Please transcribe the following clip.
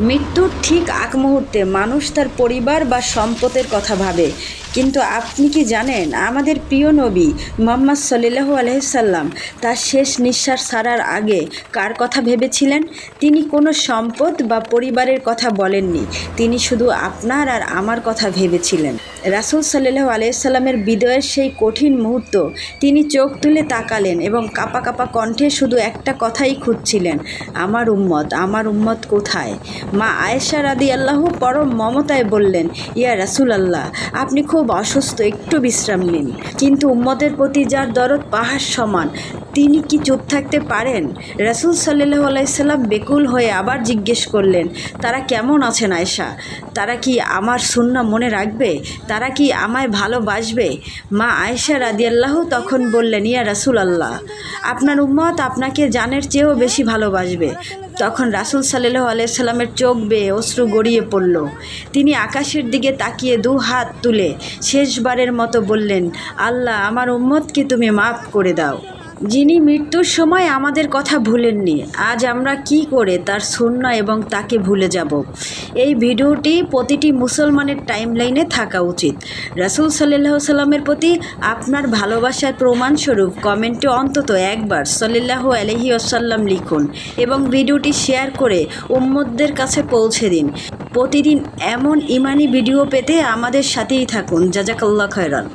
মৃত্যুর ঠিক আগ মুহূর্তে মানুষ তার পরিবার বা সম্পদের কথা ভাবে, কিন্তু আপনি কি জানেন আমাদের প্রিয় নবী মুহাম্মদ সাল্লাল্লাহু আলাইহি সাল্লাম তার শেষ নিঃশ্বাস ছাড়ার আগে কার কথা ভেবেছিলেন? তিনি কোনো সম্পদ বা পরিবারের কথা বলেননি, তিনি শুধু আপনার আর আমার কথা ভেবেছিলেন। রাসূল সাল্লাল্লাহু আলাইহি সাল্লামের বিদায়ের সেই কঠিন মুহূর্ত তিনি চোখ তুলে তাকালেন এবং কাঁপা কাঁপা কণ্ঠে শুধু একটা কথাই খুঁজছিলেন, আমার উম্মত কোথায়? মা আয়েশা রাদিয়াল্লাহু পরম মমতায় বললেন, ইয়া রাসূলাল্লাহ, আপনি খুব অসুস্থ, একটু বিশ্রাম নিন। কিন্তু উম্মতের প্রতি যার দরদ পাহাড় সমান, তিনি কি চুপ থাকতে পারেন? রাসূল সাল্লাল্লাহু আলাইহি সাল্লাম বেকুল হয়ে আবার জিজ্ঞেস করলেন, তারা কেমন আছেন আয়েশা? তারা কি আমার সুন্নাহ মনে রাখবে? তারা কি আমায় ভালোবাসবে? মা আয়েশা রাদিয়াল্লাহু তখন বললেন, ইয়া রাসূলাল্লাহ, আপনার উম্মত আপনাকে জানের চেয়েও বেশি ভালোবাসবে। তখন রাসূল সাল্লাল্লাহু আলাইহি সাল্লামের চোখ বেয়ে অশ্রু গড়িয়ে পড়ল। তিনি আকাশের দিকে তাকিয়ে দু হাত তুলে শেষবারের মতো বললেন, আল্লাহ, আমার উম্মতকে তুমি মাফ করে দাও। যিনি মৃত্যুর সময় আমাদের কথা ভুলেননি, আজ আমরা কি করে তার সুন্নাহ এবং তাকে ভুলে যাব? এই ভিডিওটি প্রতিটি মুসলমানের টাইমলাইনে থাকা উচিত। রাসূল সাল্লাল্লাহু সাল্লামের প্রতি আপনার ভালোবাসার প্রমাণস্বরূপ কমেন্টে অন্তত একবার সাল্লাল্লাহু আলাইহি ওয়াসাল্লাম লিখুন এবং ভিডিওটি শেয়ার করে উম্মতদের কাছে পৌঁছে দিন। প্রতিদিন এমন ইমানি ভিডিও পেতে আমাদের সাথেই থাকুন। জাযাকাল্লাহু খায়রান।